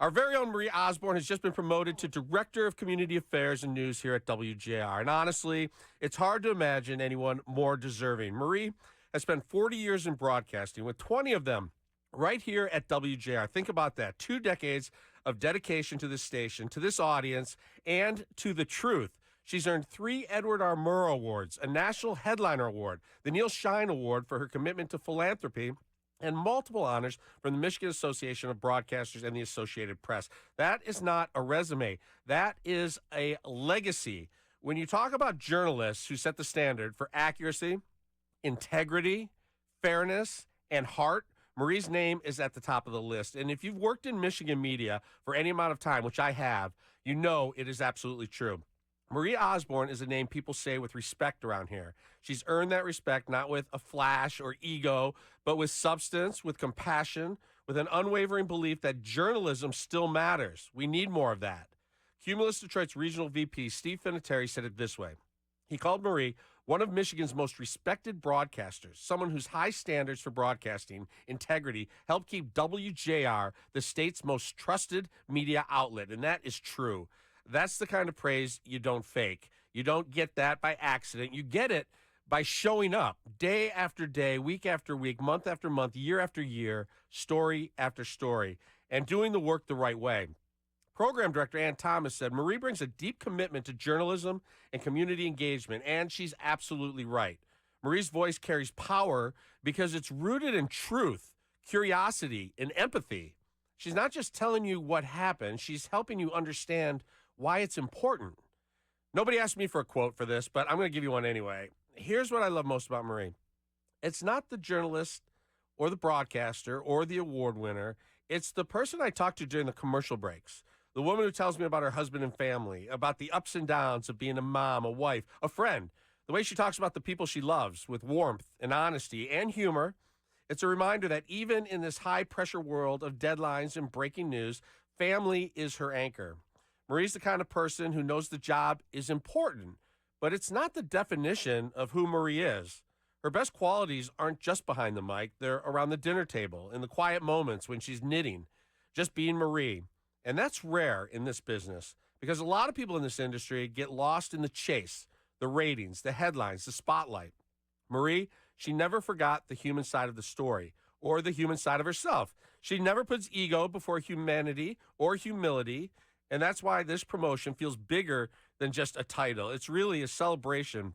Our very own Marie Osborne has just been promoted to Director of Community Affairs and News here at WJR. And honestly, it's hard to imagine anyone more deserving. Marie has spent 40 years in broadcasting, with 20 of them right here at WJR. Think about that. 2 decades of dedication to this station, to this audience, and to the truth. She's earned 3 Edward R. Murrow Awards, a National Headliner Award, the Neil Shine Award for her commitment to philanthropy, and multiple honors from the Michigan Association of Broadcasters and the Associated Press. That is not a resume. That is a legacy. When you talk about journalists who set the standard for accuracy, integrity, fairness, and heart, Marie's name is at the top of the list. And if you've worked in Michigan media for any amount of time, which I have, you know it is absolutely true. Marie Osborne is a name people say with respect around here. She's earned that respect not with a flash or ego, but with substance, with compassion, with an unwavering belief that journalism still matters. We need more of that. Cumulus Detroit's regional VP, Steve Finateri, said it this way. He called Marie one of Michigan's most respected broadcasters, someone whose high standards for broadcasting integrity helped keep WJR the state's most trusted media outlet, and that is true. That's the kind of praise you don't fake. You don't get that by accident. You get it by showing up day after day, week after week, month after month, year after year, story after story, and doing the work the right way. Program Director Ann Thomas said, Marie brings a deep commitment to journalism and community engagement, and she's absolutely right. Marie's voice carries power because it's rooted in truth, curiosity, and empathy. She's not just telling you what happened, she's helping you understand why it's important. Nobody asked me for a quote for this, but I'm going to give you one anyway. Here's what I love most about Marie. It's not the journalist or the broadcaster or the award winner. It's the person I talk to during the commercial breaks. The woman who tells me about her husband and family, about the ups and downs of being a mom, a wife, a friend. The way she talks about the people she loves with warmth and honesty and humor. It's a reminder that even in this high-pressure world of deadlines and breaking news, family is her anchor. Marie's the kind of person who knows the job is important, but it's not the definition of who Marie is. Her best qualities aren't just behind the mic. They're around the dinner table, in the quiet moments when she's knitting, just being Marie. And that's rare in this business because a lot of people in this industry get lost in the chase, the ratings, the headlines, the spotlight. Marie, she never forgot the human side of the story or the human side of herself. She never puts ego before humanity or humility. And that's why this promotion feels bigger than just a title. It's really a celebration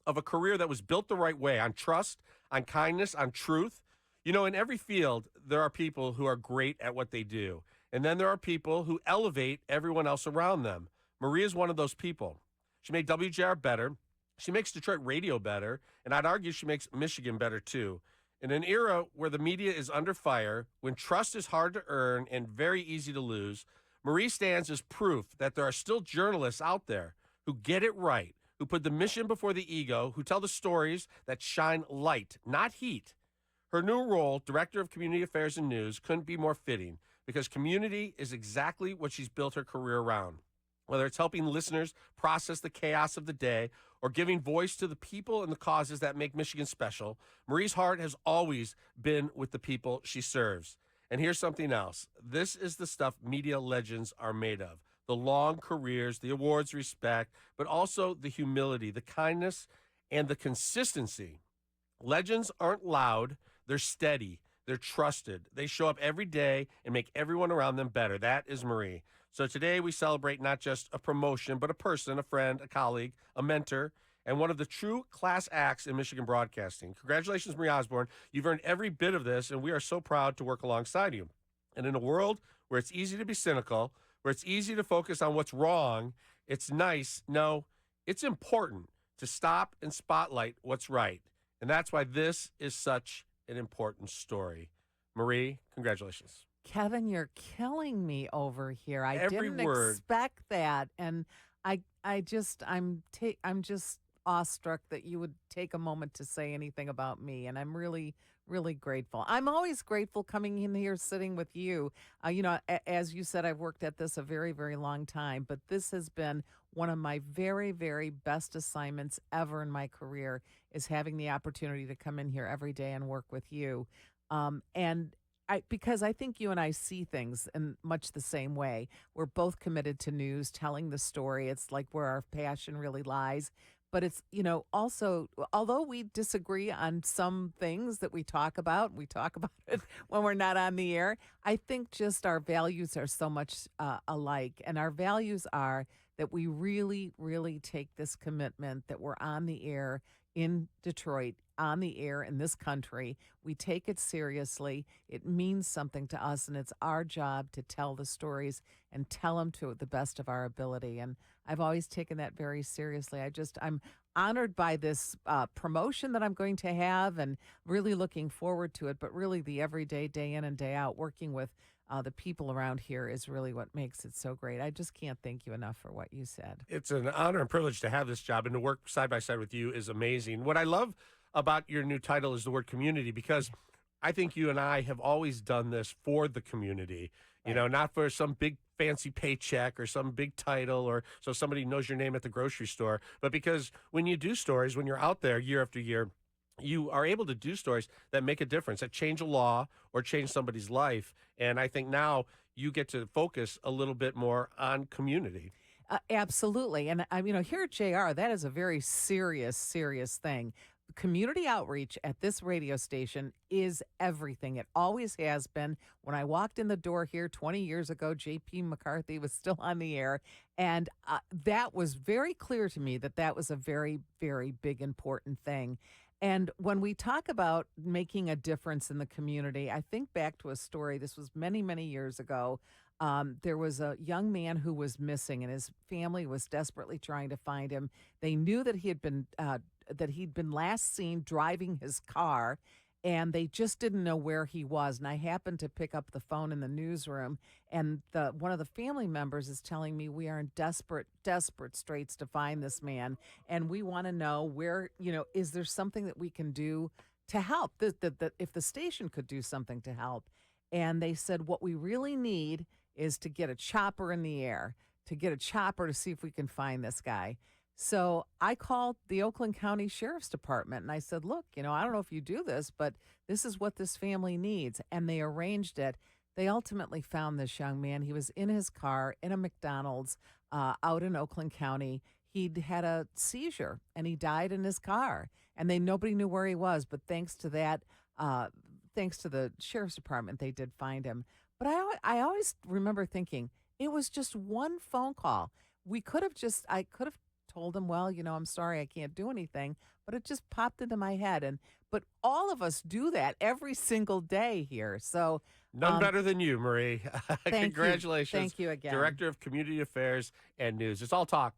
of a career that was built the right way, on trust, on kindness, on truth. You know, in every field, there are people who are great at what they do. And then there are people who elevate everyone else around them. Marie is one of those people. She made WJR better. She makes Detroit radio better. And I'd argue she makes Michigan better, too. In an era where the media is under fire, when trust is hard to earn and very easy to lose, Marie stands as proof that there are still journalists out there who get it right, who put the mission before the ego, who tell the stories that shine light, not heat. Her new role, Director of Community Affairs and News, couldn't be more fitting because community is exactly what she's built her career around. Whether it's helping listeners process the chaos of the day or giving voice to the people and the causes that make Michigan special, Marie's heart has always been with the people she serves. And here's something else. This is the stuff media legends are made of. The long careers, the awards, respect, but also the humility, the kindness, and the consistency. Legends aren't loud. They're steady. They're trusted. They show up every day and make everyone around them better. That is Marie. So today we celebrate not just a promotion, but a person, a friend, a colleague, a mentor, and one of the true class acts in Michigan broadcasting. Congratulations, Marie Osborne. You've earned every bit of this, and we are so proud to work alongside you. And in a world where it's easy to be cynical, where it's easy to focus on what's wrong, it's important to stop and spotlight what's right. And that's why this is such an important story. Marie, congratulations. Kevin, you're killing me over here. I Every didn't word. expect that, and I'm just awestruck that you would take a moment to say anything about me, and I'm really, really grateful. I'm always grateful coming in here, sitting with you. As you said, I've worked at this a very, very long time, but this has been one of my very, very best assignments ever in my career is having the opportunity to come in here every day and work with you. And because I think you and I see things in much the same way. We're both committed to news, telling the story. It's like where our passion really lies. But it's, also, although we disagree on some things that we talk about it when we're not on the air. I think just our values are so much alike. And our values are that we really, really take this commitment that we're on the air in Detroit, on the air in this country. We take it seriously. It means something to us, and it's our job to tell the stories and tell them to the best of our ability. And I've always taken that very seriously. I'm honored by this promotion that I'm going to have and really looking forward to it. But really, the everyday, day in and day out, working with the people around here is really what makes it so great. I just can't thank you enough for what you said. It's an honor and privilege to have this job, and to work side by side with you is amazing. What I love about your new title is the word community, because I think you and I have always done this for the community, not for some big fancy paycheck or some big title or so somebody knows your name at the grocery store, but because when you do stories, when you're out there year after year, you are able to do stories that make a difference, that change a law or change somebody's life. And I think now you get to focus a little bit more on community. Absolutely. And here at JR, that is a very serious, serious thing. Community outreach at this radio station is everything. It always has been. When I walked in the door here 20 years ago, J.P. McCarthy was still on the air. And that was very clear to me that was a very, very big, important thing. And when we talk about making a difference in the community, I think back to a story. This was many, many years ago. There was a young man who was missing, and his family was desperately trying to find him. They knew that he'd been last seen driving his car, and they just didn't know where he was. And I happened to pick up the phone in the newsroom, and one of the family members is telling me we are in desperate, desperate straits to find this man, and we want to know where. Is there something that we can do to help? That if the station could do something to help. And they said, what we really need is to get a chopper in the air, to get a chopper to see if we can find this guy. So I called the Oakland County Sheriff's Department and I said, look, I don't know if you do this, but this is what this family needs. And they arranged it. They ultimately found this young man. He was in his car in a McDonald's out in Oakland County. He'd had a seizure and he died in his car. And nobody knew where he was. But thanks to that, thanks to the Sheriff's Department, they did find him. But I always remember thinking, it was just one phone call. I could have told him, well, I'm sorry, I can't do anything, but it just popped into my head. But all of us do that every single day here. So none better than you, Marie. Congratulations. Thank you again. Director of Community Affairs and News. It's all talk